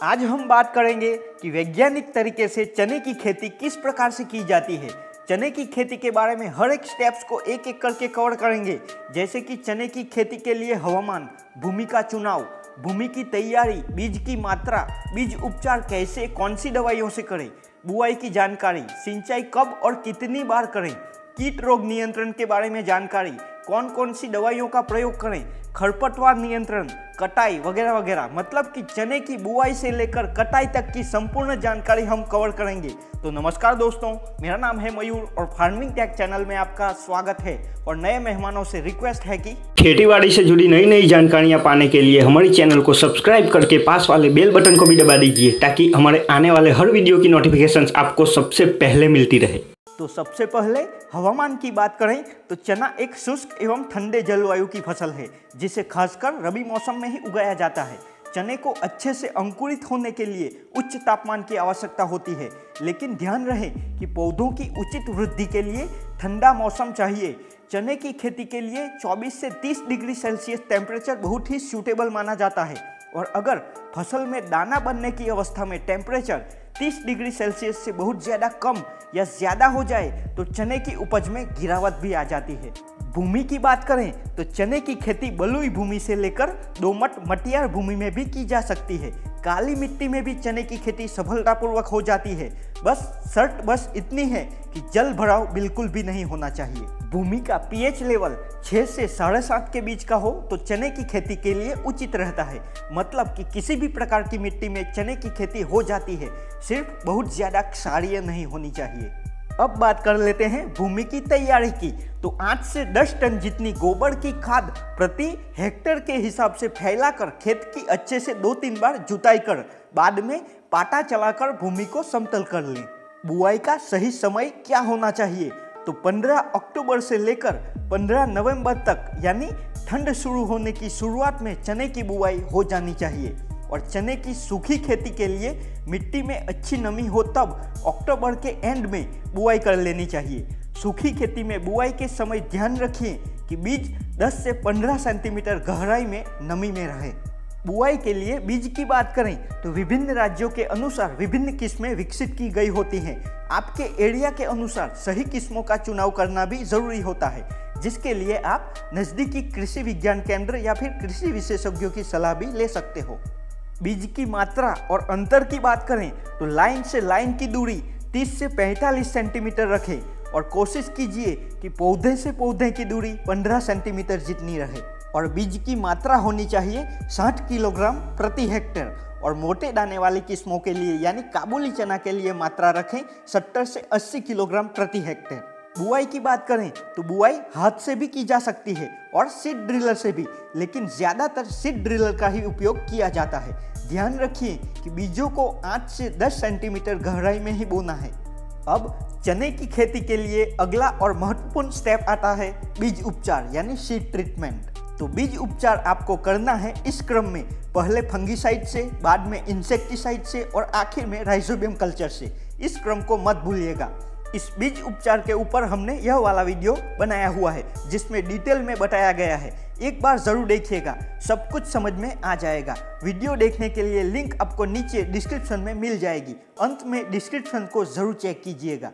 आज हम बात करेंगे कि वैज्ञानिक तरीके से चने की खेती किस प्रकार से की जाती है। चने की खेती के बारे में हर एक स्टेप्स को एक एक करके कवर करेंगे, जैसे कि चने की खेती के लिए हवामान, भूमि का चुनाव, भूमि की तैयारी, बीज की मात्रा, बीज उपचार कैसे, कौन सी दवाइयों से करें, बुआई की जानकारी, सिंचाई कब और कितनी बार करें, कीट रोग नियंत्रण के बारे में जानकारी, कौन कौन सी दवाइयों का प्रयोग करें, खरपतवार नियंत्रण, कटाई वगैरह वगैरह। मतलब कि चने की बुआई से लेकर कटाई तक की संपूर्ण जानकारी हम कवर करेंगे। तो नमस्कार दोस्तों, मेरा नाम है मयूर और फार्मिंग टेक चैनल में आपका स्वागत है। और नए मेहमानों से रिक्वेस्ट है कि खेतीबाड़ी से जुड़ी नई नई जानकारियां पाने के लिए हमारे चैनल को सब्सक्राइब करके पास वाले बेल बटन को भी दबा दीजिए, ताकि हमारे आने वाले हर वीडियो की नोटिफिकेशंस आपको सबसे पहले मिलती रहे। तो सबसे पहले हवामान की बात करें तो चना एक शुष्क एवं ठंडे जलवायु की फसल है, जिसे खासकर रबी मौसम में ही उगाया जाता है। चने को अच्छे से अंकुरित होने के लिए उच्च तापमान की आवश्यकता होती है, लेकिन ध्यान रहे कि पौधों की उचित वृद्धि के लिए ठंडा मौसम चाहिए। चने की खेती के लिए 24 से 30 डिग्री सेल्सियस टेम्परेचर बहुत ही सूटेबल माना जाता है। और अगर फसल में दाना बनने की अवस्था में टेम्परेचर 30 डिग्री सेल्सियस से बहुत ज़्यादा कम या ज़्यादा हो जाए तो चने की उपज में गिरावट भी आ जाती है। भूमि की बात करें तो चने की खेती बलुई भूमि से लेकर दोमट मटियार भूमि में भी की जा सकती है। काली मिट्टी में भी चने की खेती सफलतापूर्वक हो जाती है। बस इतनी है कि जल भराव बिल्कुल भी नहीं होना चाहिए। भूमि का पीएच लेवल 6 से 7.5 के बीच का हो तो चने की खेती के लिए उचित रहता है। मतलब कि किसी भी प्रकार की मिट्टी में चने की खेती हो जाती है, सिर्फ बहुत ज़्यादा क्षारीय नहीं होनी चाहिए। अब बात कर लेते हैं भूमि की तैयारी की। तो 8 से 10 टन जितनी गोबर की खाद प्रति हेक्टेयर के हिसाब से फैलाकर खेत की अच्छे से 2-3 बार जुताई कर बाद में पाटा चलाकर भूमि को समतल कर लें। बुआई का सही समय क्या होना चाहिए? तो 15 अक्टूबर से लेकर 15 नवंबर तक, यानी ठंड शुरू होने की शुरुआत में चने की बुआई हो जानी चाहिए। और चने की सूखी खेती के लिए मिट्टी में अच्छी नमी हो तब अक्टूबर के एंड में बुआई कर लेनी चाहिए। सूखी खेती में बुआई के समय ध्यान रखिए कि बीज 10 से 15 सेंटीमीटर गहराई में नमी में रहे। बुआई के लिए बीज की बात करें तो विभिन्न राज्यों के अनुसार विभिन्न किस्में विकसित की गई होती हैं। आपके एरिया के अनुसार सही किस्मों का चुनाव करना भी जरूरी होता है, जिसके लिए आप नज़दीकी कृषि विज्ञान केंद्र या फिर कृषि विशेषज्ञों की सलाह भी ले सकते हो। बीज की मात्रा और अंतर की बात करें तो लाइन से लाइन की दूरी 30 से 45 सेंटीमीटर रखें और कोशिश कीजिए कि पौधे से पौधे की दूरी 15 सेंटीमीटर जितनी रहे। और बीज की मात्रा होनी चाहिए 60 किलोग्राम प्रति हेक्टेयर। और मोटे दाने वाली किस्मों के लिए यानी काबुली चना के लिए मात्रा रखें 70 से 80 किलोग्राम प्रति हेक्टेयर। बुआई की बात करें तो बुआई हाथ से भी की जा सकती है और सीड ड्रिलर से भी, लेकिन ज़्यादातर सीड ड्रिलर का ही उपयोग किया जाता है। ध्यान रखिए कि बीजों को 8 से 10 सेंटीमीटर गहराई में ही बोना है। अब चने की खेती के लिए अगला और महत्वपूर्ण स्टेप आता है बीज उपचार यानी सीड ट्रीटमेंट। तो बीज उपचार आपको करना है इस क्रम में, पहले फंगीसाइड से, बाद में इंसेक्टिसाइड से और आखिर में राइजोबियम कल्चर से। इस क्रम को मत भूलिएगा। इस बीज उपचार के ऊपर हमने यह वाला वीडियो बनाया हुआ है, जिसमें डिटेल में बताया गया है। एक बार जरूर देखिएगा, सब कुछ समझ में आ जाएगा। वीडियो देखने के लिए लिंक आपको नीचे डिस्क्रिप्शन में मिल जाएगी। अंत में डिस्क्रिप्शन को जरूर चेक कीजिएगा।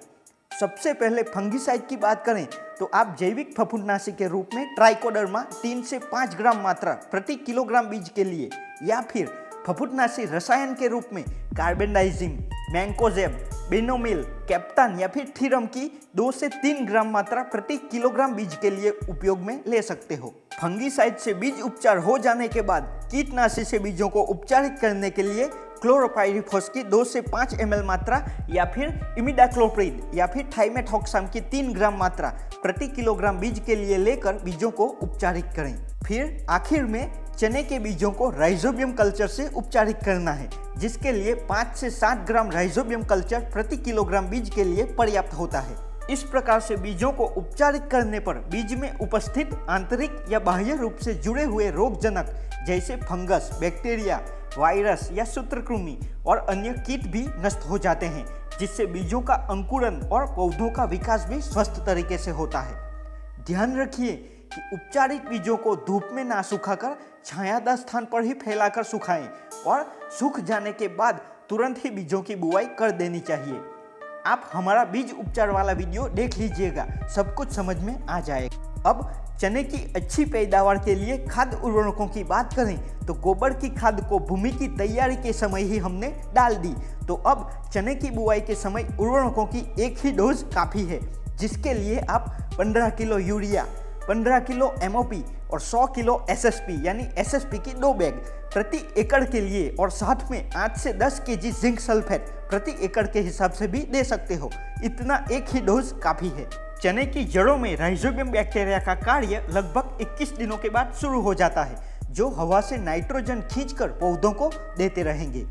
सबसे पहले फंगीसाइड की बात करें तो आप जैविक फफूंदनाशी के रूप में ट्राइकोडर्मा 3 से 5 ग्राम मात्रा प्रति किलोग्राम बीज के लिए, या फिर फफूंदनाशी रसायन के रूप में कार्बेंडाइजिम, मैंकोजेब, बेनोमिल, कैप्टन या फिर थीरम की 2 से 3 ग्राम मात्रा प्रति किलोग्राम बीज के लिए उपयोग में ले सकते हो। फंगीसाइड से बीज उपचार हो जाने के बाद कीटनाशी से बीजों को उपचारित करने के लिए क्लोरोपाइरिफॉस की 2 से 5 ml मात्रा, या फिर इमिडाक्लोप्रिड या फिर थाइमेथॉक्साम की 3 ग्राम मात्रा प्रति किलोग्राम बीज के लिए लेकर बीजों को उपचारित करें। फिर आखिर में चने के बीजों को राइजोबियम कल्चर से उपचारित करना है, जिसके लिए 5 से 7 ग्राम राइजोबियम कल्चर प्रति किलोग्राम बीज के लिए पर्याप्त होता है। इस प्रकार से बीजों को उपचारित करने पर बीज में उपस्थित आंतरिक या बाह्य रूप से जुड़े हुए रोगजनक जैसे फंगस, बैक्टीरिया, वायरस या सूत्रकृमि और अन्य कीट भी नष्ट हो जाते हैं, जिससे बीजों का अंकुरण और पौधों का विकास भी स्वस्थ तरीके से होता है। ध्यान रखिए कि उपचारित बीजों को धूप में ना सुखाकर छायादार स्थान पर ही फैलाकर सुखाएं और सूख जाने के बाद तुरंत ही बीजों की बुआई कर देनी चाहिए। आप हमारा बीज उपचार वाला वीडियो देख लीजिएगा, सब कुछ समझ में आ जाएगा। अब चने की अच्छी पैदावार के लिए खाद उर्वरकों की बात करें तो गोबर की खाद को भूमि की तैयारी के समय ही हमने डाल दी। तो अब चने की बुआई के समय उर्वरकों की एक ही डोज काफ़ी है, जिसके लिए आप 15 किलो यूरिया, 15 किलो MOP और 100 किलो SSP यानी SSP की 2 बैग प्रति एकड़ के लिए और साथ में 8 से 10 kg जिंक सल्फेट प्रति एकड़ के हिसाब से भी दे सकते हो। इतना एक ही डोज काफ़ी है। चने की जड़ों में राइजोबियम बैक्टीरिया का कार्य लगभग 21 दिनों के बाद शुरू हो जाता है, जो हवा से नाइट्रोजन खींचकर पौधों को देते रहेंगे।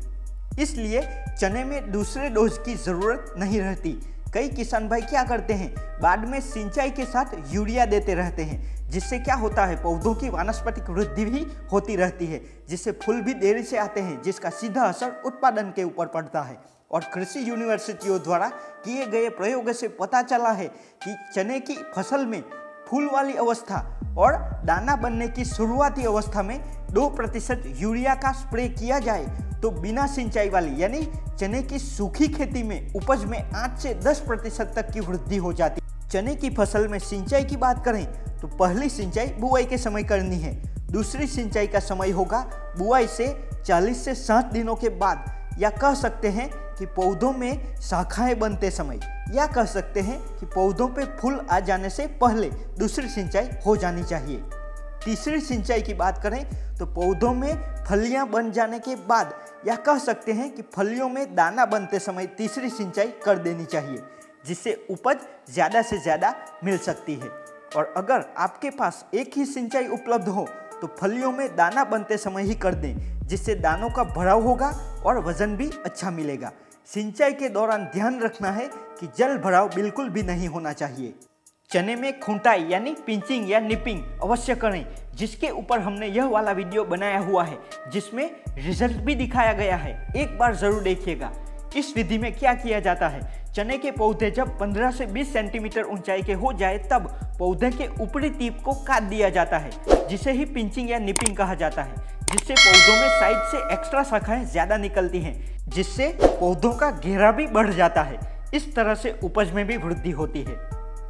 इसलिए चने में दूसरे डोज की ज़रूरत नहीं रहती। कई किसान भाई क्या करते हैं, बाद में सिंचाई के साथ यूरिया देते रहते हैं, जिससे क्या होता है पौधों की वानस्पतिक वृद्धि भी होती रहती है, जिससे फूल भी देरी से आते हैं, जिसका सीधा असर उत्पादन के ऊपर पड़ता है। और कृषि यूनिवर्सिटियों द्वारा किए गए प्रयोग से पता चला है कि चने की फसल में फूल वाली अवस्था और दाना बनने की शुरुआती अवस्था में 2% यूरिया का स्प्रे किया जाए तो बिना सिंचाई वाली यानी चने की सूखी खेती में उपज में 8 से 10% तक की वृद्धि हो जाती है। चने की फसल में सिंचाई की बात करें तो पहली सिंचाई बुआई के समय करनी है। दूसरी सिंचाई का समय होगा बुआई से 40 से 60 दिनों के बाद, या कह सकते हैं कि पौधों में शाखाएं बनते समय, या कह सकते हैं कि पौधों पे फूल आ जाने से पहले दूसरी सिंचाई हो जानी चाहिए। तीसरी सिंचाई की बात करें तो पौधों में फलियां बन जाने के बाद, या कह सकते हैं कि फलियों में दाना बनते समय तीसरी सिंचाई कर देनी चाहिए, जिससे उपज ज़्यादा से ज़्यादा मिल सकती है। और अगर आपके पास एक ही सिंचाई उपलब्ध हो तो फलियों में दाना बनते समय ही कर दें, जिससे दानों का भराव होगा और वजन भी अच्छा मिलेगा। सिंचाई के दौरान ध्यान रखना है कि जल भराव बिल्कुल भी नहीं होना चाहिए। चने में खुंटाई यानी पिंचिंग या निपिंग अवश्य करें, जिसके ऊपर हमने यह वाला वीडियो बनाया हुआ है, जिसमें रिजल्ट भी दिखाया गया है। एक बार जरूर देखिएगा। इस विधि में क्या किया जाता है, चने के पौधे जब 15 से 20 सेंटीमीटर ऊंचाई के हो जाए तब पौधे के ऊपरी टीप को काट दिया जाता है, जिसे ही पिंचिंग या निपिंग कहा जाता है, जिससे पौधों में साइड से एक्स्ट्रा शाखाएं ज्यादा निकलती हैं, जिससे पौधों का घेरा भी बढ़ जाता है। इस तरह से उपज में भी वृद्धि होती है।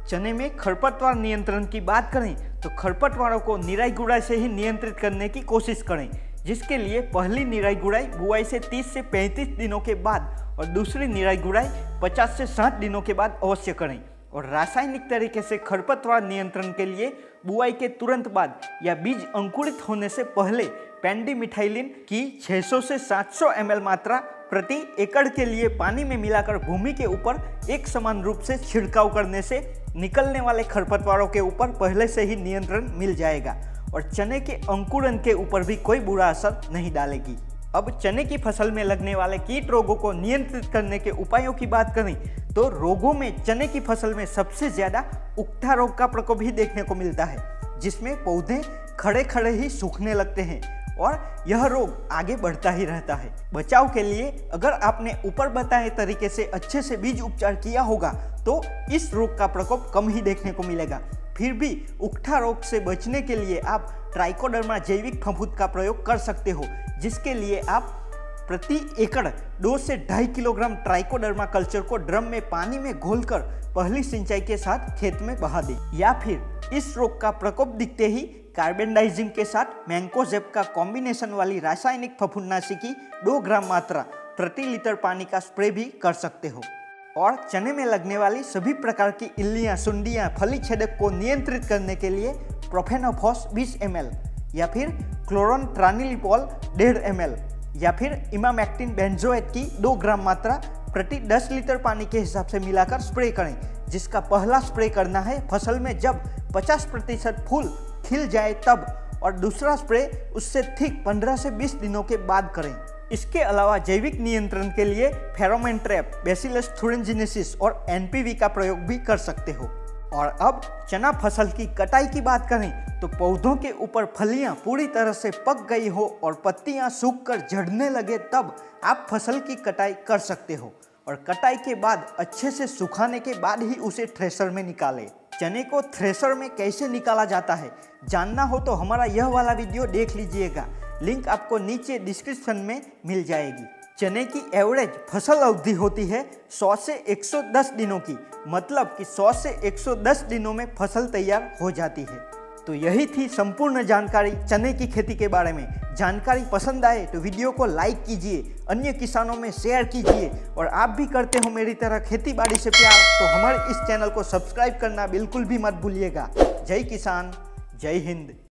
चने में खरपतवार नियंत्रण की बात करें तो खरपतवारों को निराई गुड़ाई से ही नियंत्रित करने की कोशिश करें, जिसके लिए पहली निराई गुड़ाई बुआई से 30 से 35 दिनों के बाद और दूसरी निराई गुड़ाई 50 से 60 दिनों के बाद अवश्य करें। और रासायनिक तरीके से खरपतवार नियंत्रण के लिए बुआई के तुरंत बाद या बीज अंकुरित होने से पहले पेंडिमिथाइलिन की 600 से 700 ml मात्रा प्रति एकड़ के लिए पानी में मिलाकर भूमि के ऊपर एक समान रूप से छिड़काव करने से निकलने वाले खरपतवारों के ऊपर पहले से ही नियंत्रण मिल जाएगा और चने के अंकुरन के ऊपर भी कोई बुरा असर नहीं डालेगी। अब चने की फसल में लगने वाले कीट रोगों को नियंत्रित करने के उपायों की बात करें तो रोगों में चने की फसल में सबसे ज्यादा उकठा रोग का प्रकोप ही देखने को मिलता है, जिसमें पौधे खड़े खड़े ही सूखने लगते हैं और यह रोग आगे बढ़ता ही रहता है। बचाव के लिए अगर आपने ऊपर बताए तरीके से अच्छे से बीज उपचार किया होगा तो इस रोग का प्रकोप कम ही देखने को मिलेगा। फिर भी उकठा रोग से बचने के लिए आप ट्राइकोडर्मा जैविक फफूंद का प्रयोग कर सकते हो, जिसके लिए आप प्रति एकड़ 2 से 2.5 किलोग्राम ट्राइकोडर्मा कल्चर को ड्रम में पानी में घोलकर पहली सिंचाई के साथ खेत में बहा दें, या फिर इस रोग का प्रकोप दिखते ही कार्बेंडाइजिम के साथ मैंकोजेब का कॉम्बिनेशन वाली रासायनिक फफूंदनाशी की 2 ग्राम मात्रा प्रति लीटर पानी का स्प्रे भी कर सकते हो। और चने में लगने वाली सभी प्रकार की इल्लियां, सुंडियां, फली छेदक को नियंत्रित करने के लिए प्रोफेनोफॉस 20 ml या फिर क्लोरोनट्रानिलिपोल 1.5 ml या फिर इमामेक्टिन बेंजोएट की 2 ग्राम मात्रा प्रति 10 लीटर पानी के हिसाब से मिलाकर स्प्रे करें, जिसका पहला स्प्रे करना है फसल में जब 50% फूल खिल जाए तब, और दूसरा स्प्रे उससे ठीक 15 से 20 दिनों के बाद करें। इसके अलावा जैविक नियंत्रण के लिए फेरोमोन ट्रैप, बैसिलस थुरिनजिनेसिस और एनपीवी का प्रयोग भी कर सकते हो। और अब चना फसल की कटाई की बात करें तो पौधों के ऊपर फलियां पूरी तरह से पक गई हो और पत्तियां सूखकर झड़ने लगे तब आप फसल की कटाई कर सकते हो, और कटाई के बाद अच्छे से सुखाने के बाद ही उसे थ्रेशर में निकालें। चने को थ्रेशर में कैसे निकाला जाता है जानना हो तो हमारा यह वाला वीडियो देख लीजिएगा, लिंक आपको नीचे डिस्क्रिप्शन में मिल जाएगी। चने की एवरेज फसल अवधि होती है 100 से 110 दिनों की, मतलब कि 100 से 110 दिनों में फसल तैयार हो जाती है। तो यही थी संपूर्ण जानकारी चने की खेती के बारे में। जानकारी पसंद आए तो वीडियो को लाइक कीजिए, अन्य किसानों में शेयर कीजिए, और आप भी करते हो मेरी तरह खेती बाड़ी से प्यार तो हमारे इस चैनल को सब्सक्राइब करना बिल्कुल भी मत भूलिएगा। जय किसान, जय हिंद।